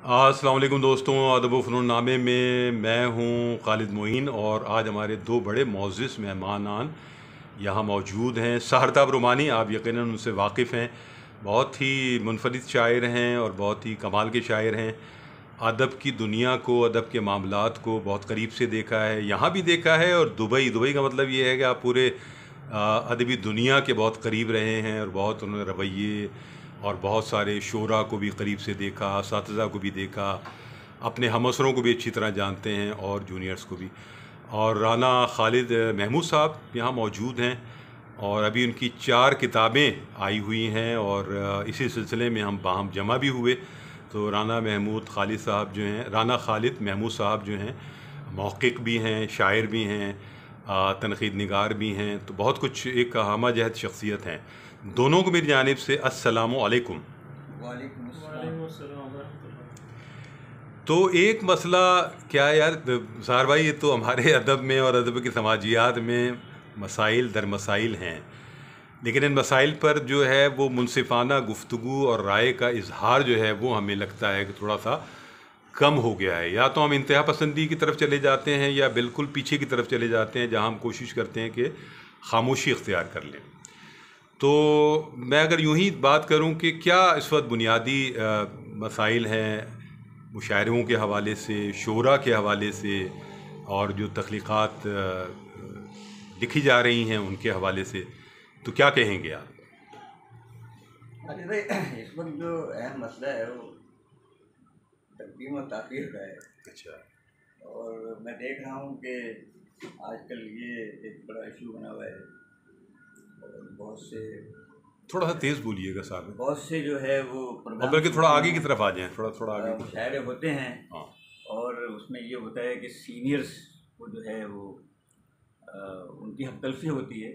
अस्सलाम वालेकुम दोस्तों, अदब व फ़नून नामे में मैं हूँ खालिद मोइन और आज हमारे दो बड़े मोअज़्ज़िज़ मेहमानान यहाँ मौजूद हैं। सहरताब रुमानी, आप यकीनन उनसे वाकिफ़ हैं। बहुत ही मुनफ़रिद शायर हैं और बहुत ही कमाल के शायर हैं। अदब की दुनिया को, अदब के मामलात को बहुत करीब से देखा है, यहाँ भी देखा है। और दुबई का मतलब ये है कि आप पूरे अदबी दुनिया के बहुत करीब रहे हैं और बहुत उन्होंने रवैये और बहुत सारे शोरा को भी करीब से देखा, असातिज़ा को भी देखा, अपने हमअसरों को भी अच्छी तरह जानते हैं और जूनियर्स को भी। और राना खालिद महमूद साहब यहाँ मौजूद हैं और अभी उनकी 4 किताबें आई हुई हैं और इसी सिलसिले में हम बाहम जमा भी हुए। तो राना खालिद महमूद साहब जो हैं मौक़िक़ भी हैं, शायर भी हैं, तनक़ीद निगार भी हैं, तो बहुत कुछ एक हमा जहत शख्सियत हैं। दोनों को मेरी जानिब से अस्सलामु अलैकुम। वालेकुम अस्सलाम। तो एक मसला क्या यार सार भाई, ये तो हमारे अदब में और अदब की समाजियात में मसाइल दर मसाइल हैं, लेकिन इन मसाइल पर जो है वो मुनसिफ़ाना गुफ्तगू और राय का इजहार जो है वो हमें लगता है कि थोड़ा सा कम हो गया है। या तो हम इंतहा पसंदी की तरफ चले जाते हैं या बिल्कुल पीछे की तरफ चले जाते हैं, जहाँ हम कोशिश करते हैं कि खामोशी इख्तियार कर लें। तो मैं अगर यूं ही बात करूं कि क्या इस वक्त बुनियादी मसाइल हैं मुशायरों के हवाले से, शोरा के हवाले से और जो तख्लीक़ात लिखी जा रही हैं उनके हवाले से, तो क्या कहेंगे आप? अरे भाई, इस वक्त जो अहम मसला है वो तक़दीम और ताख़ीर का है। अच्छा। और मैं देख रहा हूँ कि आजकल ये एक बड़ा इशू बना हुआ है और बहुत से, थोड़ा सा तेज़ बोलिएगा साहब, बहुत से जो है वो और बल्कि थोड़ा आगे की तरफ आ जाएं, थोड़ा आगे। मुशायरे होते हैं। हाँ। और उसमें ये होता है कि सीनियर्स को जो है वो उनकी हमतल्फी होती है,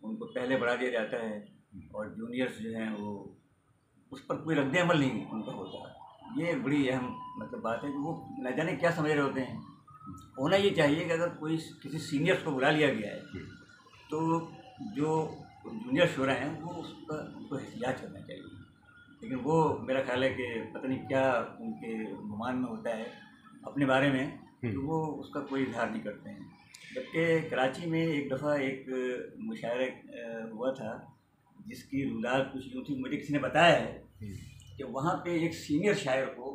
उनको पहले बढ़ा दिया जाता है और जूनियर्स जो हैं वो उस पर कोई रद्द अमल नहीं उनका होता। ये एक बड़ी अहम मतलब बात है कि वो न जाने क्या समझ रहे होते हैं। होना ये चाहिए कि अगर कोई किसी सीनियर्स को बुला लिया गया है तो जो जूनियर्स हो रहे हैं वो उसका उनको एहतियात करना चाहिए। लेकिन वो मेरा ख्याल है कि पता नहीं क्या उनके गुमान में होता है अपने बारे में, तो वो उसका कोई इजहार नहीं करते हैं। जबकि कराची में एक दफ़ा एक मुशायरा हुआ था जिसकी रुदात कुछ यूँ थी, मुझे किसी ने बताया है कि वहाँ पे एक सीनियर शायर को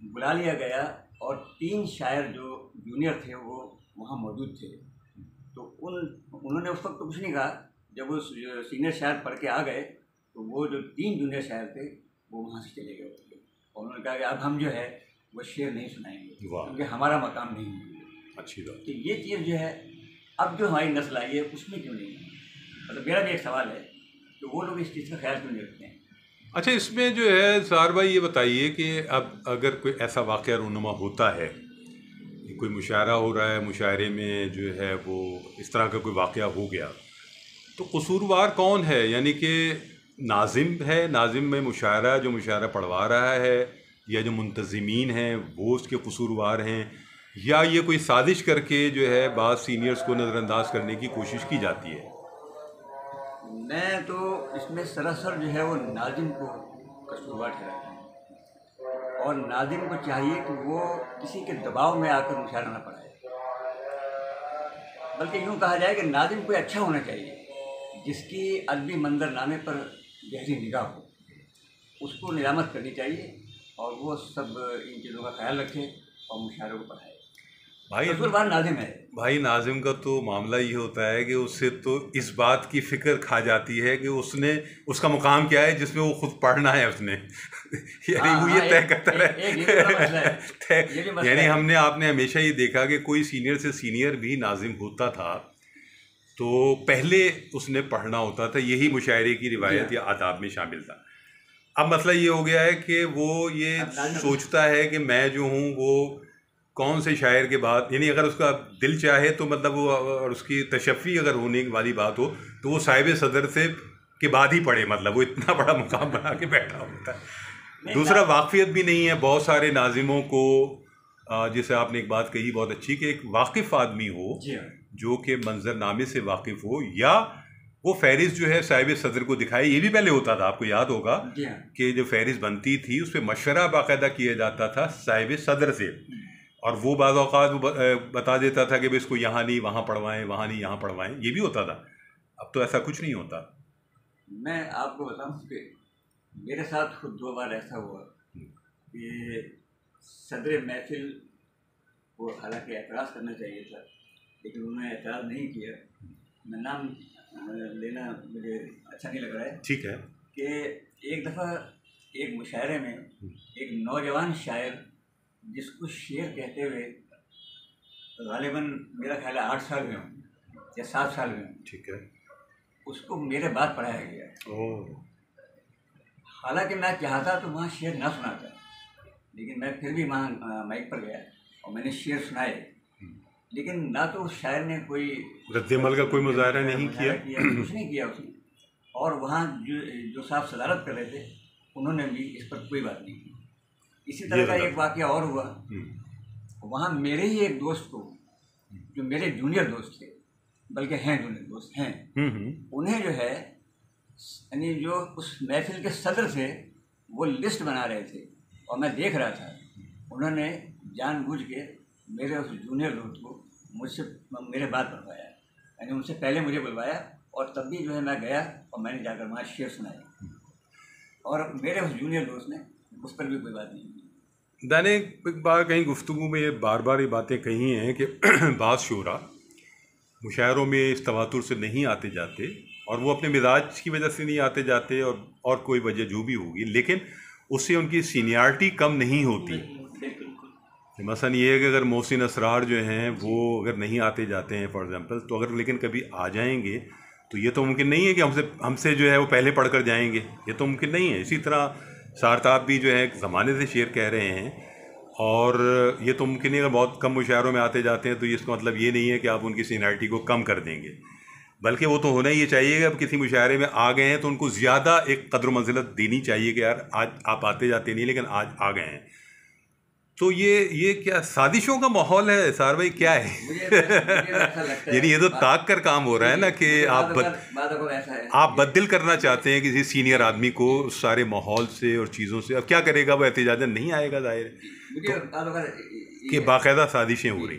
बुला लिया गया और 3 शायर जो जूनियर थे वो वहाँ मौजूद थे। तो उन्होंने उस वक्त तो कुछ नहीं कहा। जब वो सीनियर शायर पढ़ के आ गए तो वो जो 3 जूनियर शायर थे वो वहाँ से चले गए और उन्होंने कहा कि अब हम जो है वो शेर नहीं सुनाएंगे क्योंकि हमारा मकाम नहीं है। अच्छी बात। तो ये चीज़ जो है अब जो हमारी नस्ल आई है उसमें क्यों नहीं है? मतलब मेरा भी एक सवाल है कि वो लोग इस चीज़ का ख्याल क्यों नहीं रखते हैं? अच्छा, इसमें जो है सार भाई ये बताइए कि अब अगर कोई ऐसा वाक़या रूनुमा होता है, कोई मुशायरा हो रहा है, मुशायरे में जो है वो इस तरह का कोई वाक़या हो गया, तो कसूरवार कौन है? यानी कि नाज़िम है, नाज़िम में मुशायरा जो मुशायरा पढ़वा रहा है, या जो मुंतज़िमीन हैं वो उसके कसूरवार हैं, या ये कोई साजिश करके जो है बाज़ सीनियर्स को नज़रअंदाज करने की कोशिश की जाती है? मैं तो इसमें सरासर जो है वो नाज़िम को कसूरवार ठहराता हूँ और नाज़िम को चाहिए कि वो किसी के दबाव में आकर मुशायरा ना पढ़ाए, बल्कि यूँ कहा जाए कि नाज़िम कोई अच्छा होना चाहिए जिसकी अदबी मंजरनामे पर गहरी निगाह हो, उसको नियामत करनी चाहिए और वो सब इन चीज़ों का ख्याल रखे और मुशायरों को पढ़ाए। कसूरवार नाज़िम है। भाई नाज़िम का तो मामला ये होता है कि उससे तो इस बात की फ़िक्र खा जाती है कि उसका मुकाम क्या है जिसमें वो खुद पढ़ना है उसने। यानी वो ये तय करता है। यानी आपने हमेशा ये देखा कि कोई सीनियर से सीनियर भी नाज़िम होता था तो पहले उसने पढ़ना होता था, यही मुशायरे की रिवायत या आदाब में शामिल था। अब मसला ये हो गया है कि वो ये सोचता है कि मैं जो हूँ वो कौन से शायर के बाद, यानी अगर उसका दिल चाहे तो मतलब वो, और उसकी तशफ़ी अगर होने वाली बात हो तो वो साहिब सदर से के बाद ही पढ़े, मतलब वो इतना बड़ा मुकाम बना के बैठा होता है। दूसरा, वाक़फ़ियत भी नहीं है बहुत सारे नाज़िमों को, जैसे आपने एक बात कही बहुत अच्छी कि एक वाकिफ़ आदमी हो जो कि मंजरनामे से वाकिफ़ हो, या वो फहरिस्त जो है साहिब सदर को दिखाई, ये भी पहले होता था, आपको याद होगा जी हाँ। कि जो फहरिस्त बनती थी उस पर मशवरा बाकायदा किया जाता था साहिब सदर से, और वो बाज़ औक़ात वो बता देता था कि भाई इसको यहाँ नहीं वहाँ पढ़वाएं, वहाँ नहीं यहाँ पढ़वाएं, ये भी होता था। अब तो ऐसा कुछ नहीं होता। मैं आपको बताऊं कि मेरे साथ खुद 2 बार ऐसा हुआ कि सदर महफिल को हालांकि एतराज़ करना चाहिए था, लेकिन उन्होंने एतराज़ नहीं किया। मैं नाम लेना मुझे अच्छा नहीं लग रहा है। ठीक है। कि एक दफ़ा एक मुशायरे में एक नौजवान शायर जिसको शेर कहते हुए गालिबन मेरा ख्याल है 8 साल में हूँ या 7 साल में हूँ, ठीक है, उसको मेरे बाद पढ़ाया गया। ओह, हालांकि मैं चाहता तो वहाँ शेर ना सुनाता, लेकिन मैं फिर भी वहाँ माइक पर गया और मैंने शेर सुनाए, लेकिन ना तो उस शायर ने कोई रद्द-ए-अमल का कोई मुज़ाहरा नहीं किया, कुछ नहीं किया उसने। और वहाँ जो साहब सदारत कर रहे थे उन्होंने भी इस पर कोई बात नहीं की। इसी तरह का एक वाक़या और हुआ। वहाँ मेरे ही एक दोस्त को, जो मेरे जूनियर दोस्त थे, बल्कि हैं जूनियर दोस्त हैं, उन्हें जो है यानी जो उस महफिल के सदर से वो लिस्ट बना रहे थे और मैं देख रहा था, उन्होंने जानबूझ के मेरे उस जूनियर दोस्त को मुझसे मेरे बाद बुलवाया, यानी उनसे पहले मुझे बुलवाया, और तब भी जो है मैं गया और मैंने जाकर वहाँ शेर सुनाया, और मेरे उस जूनियर दोस्त ने उस पर भी कोई बात नहीं की। मैंने एक बार कहीं गुफ्तगू में ये बार बार ये बातें कही हैं कि बाज़ शोरा मुशायरों में इस तवातुर से नहीं आते जाते, और वो अपने मिजाज की वजह से नहीं आते जाते, और कोई वजह जो भी होगी, लेकिन उससे उनकी सीनियरिटी कम नहीं होती। मसलन ये है कि अगर मोहसिन असरार जो हैं वो अगर नहीं आते जाते हैं फॉर एग्ज़ाम्पल, तो अगर लेकिन कभी आ जाएंगे तो ये तो मुमकिन नहीं है कि हमसे जो है वो पहले पढ़ कर जाएंगे, ये तो मुमकिन नहीं है। इसी तरह सारताब भी जो है ज़माने से शेर कह रहे हैं, और ये तो मुमकिन नहीं, अगर बहुत कम मुशायरों में आते जाते हैं तो ये इसका मतलब ये नहीं है कि आप उनकी सीनियरिटी को कम कर देंगे, बल्कि वो तो होना ही चाहिए कि अब किसी मुशायरे में आ गए हैं तो उनको ज़्यादा एक कद्र मंजिलत देनी चाहिए कि यार आज आप आते जाते नहीं, लेकिन आज आ गए हैं। तो ये क्या साजिशों का माहौल है सार भाई, क्या है? यानी ये तो ताक कर काम हो रहा है ना कि आप बददिल करना चाहते हैं किसी सीनियर आदमी को सारे माहौल से और चीज़ों से। अब क्या करेगा वो, एहतिजाजन नहीं आएगा जाहिर है, कि बाकायदा साजिशें हो रही।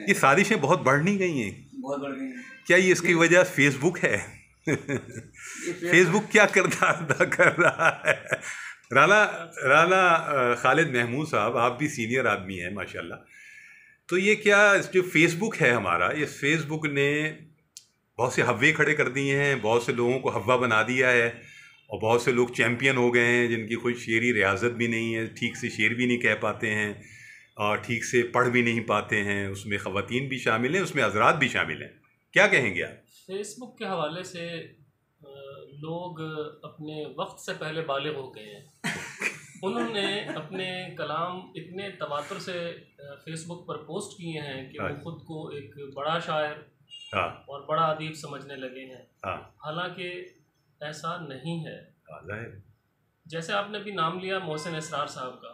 ये साजिशें बहुत बढ़ नहीं गई हैं, बहुत बढ़ गई हैं। क्या ये इसकी वजह फेसबुक है? फेसबुक क्या किरदार अदा कर रहा है? राना खालिद महमूद साहब, आप भी सीनियर आदमी हैं माशाल्लाह, तो ये क्या जो फेसबुक है हमारा, ये फेसबुक ने बहुत से हव्वे खड़े कर दिए हैं, बहुत से लोगों को हव्वा बना दिया है, और बहुत से लोग चैम्पियन हो गए हैं जिनकी कोई शेरी रियाजत भी नहीं है, ठीक से शेर भी नहीं कह पाते हैं और ठीक से पढ़ भी नहीं पाते हैं। उसमें ख़वातीन भी शामिल हैं, उसमें हज़रात भी शामिल हैं। क्या कहेंगे आप? फेसबुक के हवाले से लोग अपने वक्त से पहले बालिग हो गए हैं। उन्होंने अपने कलाम इतने तवातुर से फेसबुक पर पोस्ट किए हैं कि वो खुद को एक बड़ा शायर और बड़ा अदीब समझने लगे हैं। हालांकि ऐसा नहीं है। जैसे आपने भी नाम लिया मोहसिन असरार साहब का,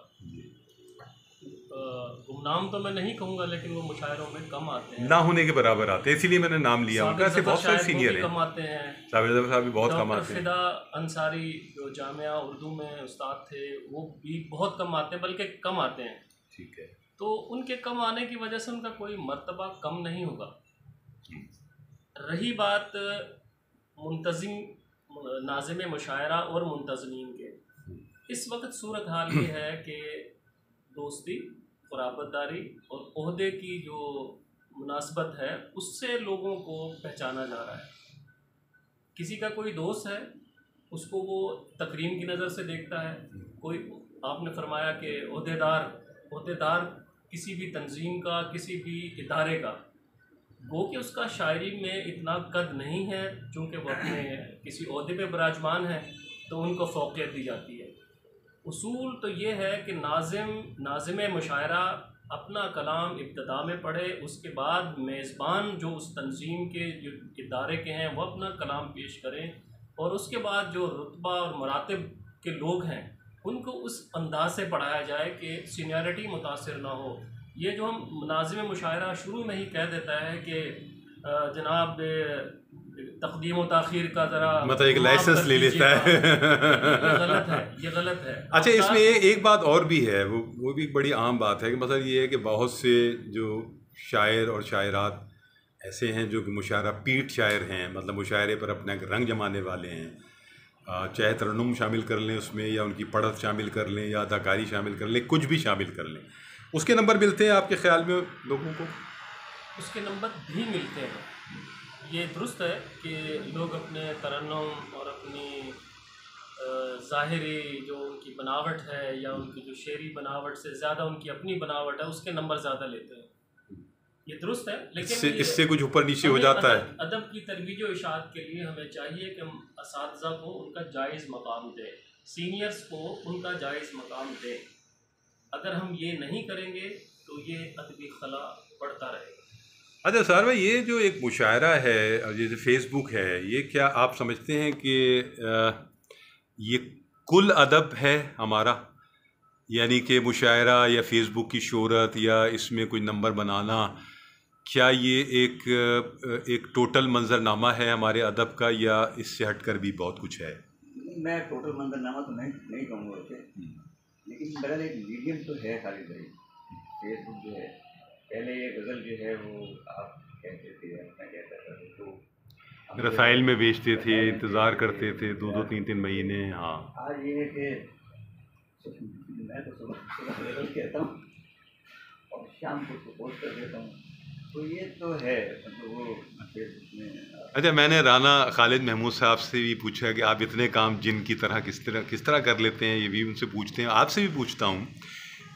गुमनाम तो मैं नहीं कहूँगा, लेकिन वो मुशायरों में कम आते हैं, ना होने के बराबर आते हैं, इसीलिए मैंने नाम लिया उनका। ऐसे बहुत सारे सीनियर हैं, कम आते हैं, साहब भी बहुत कम आते हैं। फिदा अंसारी जो जामिया उर्दू में उस्ताद थे वो भी बहुत कम आते हैं, बल्कि कम आते हैं। ठीक है, तो उनके कम आने की वजह से उनका कोई मर्तबा कम नहीं होगा। रही बात मुंतज़िम नाज़िम मुशायरा और मुंतज़मीन के, इस वक्त सूरत हाल ये है कि दोस्ती, क़ुराबतदारी और ओहदे की जो मुनासबत है उससे लोगों को पहचाना जा रहा है। किसी का कोई दोस्त है, उसको वो तकरीम की नज़र से देखता है। कोई, आपने फरमाया कि ओहदेदार किसी भी तंजीम का, किसी भी इदारे का, गो कि उसका शायरी में इतना कद नहीं है, चूँकि वो अपने किसी ओहदे पे विराजमान है तो उनको फ़ौक़ियत दी जाती है। उसूल तो ये है कि नाज़िम मुशायरा अपना कलाम इब्तिदा में पढ़े, उसके बाद मेज़बान जो उस तंजीम के जो इदारे के हैं वो अपना कलाम पेश करें, और उसके बाद जो रुतबा और मरातब के लोग हैं उनको उस अंदाज से पढ़ाया जाए कि सीनियरिटी मुतासिर ना हो। ये जो हम नाज़िम मुशायरा शुरू में ही कह देता है कि जनाब तकदीम व ताखीर का ज़रा मतलब एक लाइसेंस ले लेता है। ये गलत है, ये गलत है। अच्छा, इसमें एक बात और भी है, वो भी बड़ी आम बात है कि मतलब ये है कि बहुत से जो शायर और शायरात ऐसे हैं जो कि मुशायरा पीठ शायर हैं, मतलब मुशायरे पर अपना रंग जमाने वाले हैं, चाहे तरन्नुम शामिल कर लें उसमें, या उनकी पढ़त शामिल कर लें, या अदाकारी शामिल कर लें, कुछ भी शामिल कर लें, उसके नंबर मिलते हैं आपके ख्याल में लोगों को? उसके नंबर भी मिलते हैं। ये दुरुस्त है कि लोग अपने तरन्नुम और अपनी ज़ाहिरी जो उनकी बनावट है या उनकी जो शेरी बनावट से ज़्यादा उनकी अपनी बनावट है उसके नंबर ज़्यादा लेते हैं। ये दुरुस्त है, लेकिन इससे कुछ ऊपर नीचे हो जाता है। अदब की तरबीज व इशाअत के लिए हमें चाहिए कि हम असातिज़ा को उनका जायज़ मकाम दें, सीनियर्स को उनका जायज़ मकाम दें। अगर हम ये नहीं करेंगे तो ये अदबी खला बढ़ता रहेगा। अच्छा सर भाई, ये जो एक मुशायरा है और जैसे फेसबुक है, ये क्या आप समझते हैं कि ये कुल अदब है हमारा? यानी कि मुशायरा या फेसबुक की शोहरत या इसमें कोई नंबर बनाना, क्या ये एक टोटल मंजरनामा है हमारे अदब का, या इससे हटकर भी बहुत कुछ है? मैं टोटल मंजरनामा तो नहीं कहूँगा उसे, लेकिन मेरा एक मीडियम तो है खालिद भाई। फेसबुक जो है, पहले ये गज़ल जो है वो आप कहते थे, मैं कहता था तो रसाइल में बेचते थे, इंतज़ार करते थे 2-2 3-3 महीने। हाँ, आज ये है कि मैं तो सुबह गज़ल कहता हूँ और शाम को पोस्ट कर देता हूँ, तो ये तो है तो वो फेसबुक में। अच्छा, मैंने राना खालिद महमूद साहब से भी पूछा कि आप इतने काम जिन की तरह किस तरह कर लेते हैं, ये भी उनसे पूछते हैं। आपसे भी पूछता हूँ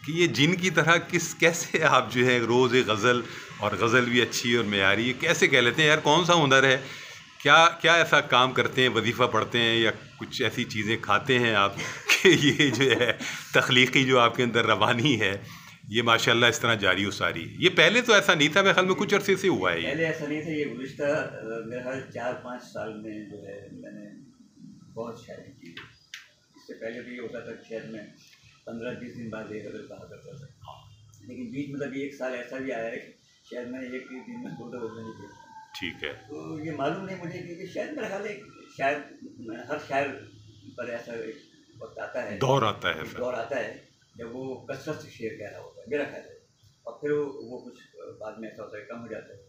कि ये जिन की तरह कैसे आप जो है रोज़ एक गज़ल, और गज़ल भी अच्छी और मेयारी, ये कैसे कह लेते हैं? यार कौन सा हुनर है? क्या ऐसा काम करते हैं, वजीफ़ा पढ़ते हैं या कुछ ऐसी चीज़ें खाते हैं आप कि ये जो है तख्लीक़ी जो आपके अंदर रवानी है ये माशाल्लाह इस तरह जारी हो सारी? ये पहले तो ऐसा नहीं था, मेरे ख्याल में कुछ अरसे से हुआ है। पहले ऐसा नहीं था, ये गुज़िश्ता मेरे ख्याल 4-5 साल में जो है मैंने बहुत शायरी की। इससे पहले तो ये होता था शहर में 15-20 दिन बाद एक गज़ल कहा करता था, लेकिन बीच में तभी 1 साल ऐसा भी आया है कि शायद मैं एक दिन में 2 गज़ल नहीं कहता। ठीक है। तो ये मालूम नहीं मुझे कि शायद मेरा ख्याल है, शायद हर शायर पर ऐसा एक वक्त आता है, दौर आता है जब वो कसरत से शेर कह रहा होता है, मेरा ख्याल है, और फिर वो कुछ बाद में ऐसा होता है कम हो जाता है।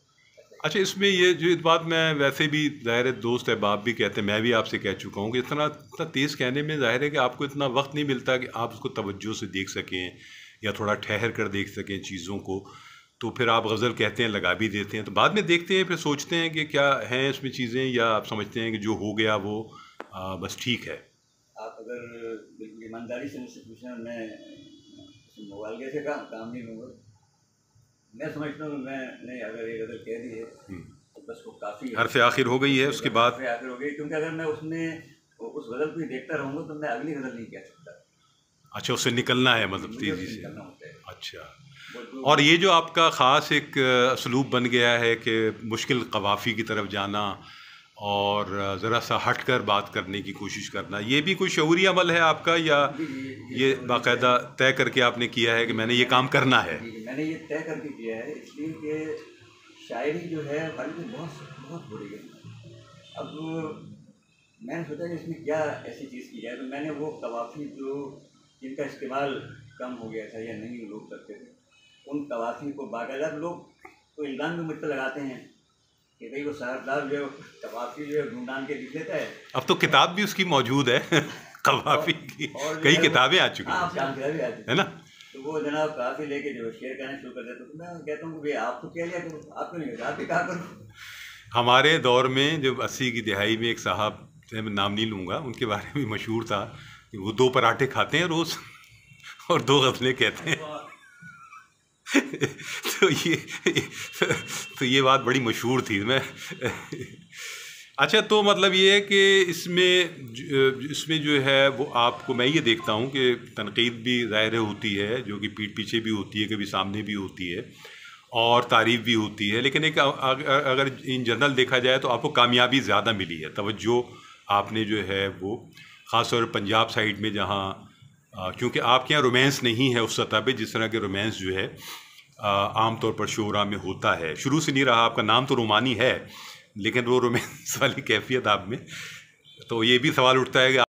अच्छा, इसमें ये जो इस बात मैं वैसे भी ज़ाहिर दोस्त है बाप भी कहते हैं, मैं भी आपसे कह चुका हूँ कि इतना तेज़ कहने में ज़ाहिर है कि आपको इतना वक्त नहीं मिलता कि आप उसको तवज्जो से देख सकें या थोड़ा ठहर कर देख सकें चीज़ों को। तो फिर आप गज़ल कहते हैं, लगा भी देते हैं, तो बाद में देखते हैं, फिर सोचते हैं कि क्या हैं इसमें चीज़ें, या आप समझते हैं कि जो हो गया वो बस ठीक है? आप अगर बिल्कुल ईमानदारी से मुझसे पूछना, मैं मुबालगे से काम नहीं लूँगा। मैं समझता हूँ मैंने अगर ये गज़ल कह दी है तो बस वो काफ़ी है, हर से आखिर हो गई है, उसके बाद आखिर हो गई, क्योंकि अगर मैं उसमें उस गज़ल को ही देखता रहूँगा तो मैं अगली गज़ल नहीं कह सकता। अच्छा, उससे निकलना है मतलब तेज़ी से। निकलना होता है। अच्छा, और ये जो आपका ख़ास एक असलूब बन गया है कि मुश्किल कवाफ़ी की तरफ जाना और ज़रा सा हट कर बात करने की कोशिश करना, ये भी कोई शऊरी अमल है आपका, या ये बाकायदा तय करके आपने किया है कि मैंने ये काम करना है? मैंने ये तय करके किया है, इसलिए कि शायरी जो है हमारी में बहुत बुरी है। अब मैंने सोचा कि इसमें क्या ऐसी चीज़ की जाए, तो मैंने वो कवाफ़ी जो जिनका इस्तेमाल कम हो गया था या नहीं लोग करते थे, उन कवाफ़ी को बाकायदा लोग तो इल्ज़ाम भी मुझ पर लगाते हैं कि भाई वो साहबदार जो कवाफ़ी जो है ढूंढान के लिख लेता है। अब तो किताब भी उसकी मौजूद है कवाफ़ी की, कई किताबें आ चुकी हैं, है ना? तो वो जनाब कवाफ़ी लेके जो शेयर करना शुरू कर देते, तो मैं कहता हूँ कि भाई आप तो क्या लिया करो, आप क्यों नहीं, आप भी कहा करो। हमारे दौर में जब 80 की दिहाई में एक साहब, मैं नाम नहीं लूँगा, उनके बारे में मशहूर था कि वो 2 पराठे खाते हैं रोज़ और 2 गज़लें कहते हैं तो ये बात बड़ी मशहूर थी। मैं अच्छा, तो मतलब ये है कि इसमें जो है वो आपको, मैं ये देखता हूँ कि तनकीद भी ज़ाहिर होती है, जो कि पीठ पीछे भी होती है, कभी सामने भी होती है, और तारीफ़ भी होती है, लेकिन एक अगर इन जनरल देखा जाए तो आपको कामयाबी ज़्यादा मिली है, तवज्जो आपने जो है वो ख़ास तौर पर पंजाब साइड में, जहाँ क्योंकि आपके यहाँ रोमांस नहीं है उस सतह पे जिस तरह के रोमांस जो है आम तौर पर शोरा में होता है, शुरू से नहीं रहा। आपका नाम तो रोमानी है, लेकिन वो रोमांस वाली कैफियत आप में, तो ये भी सवाल उठता है कि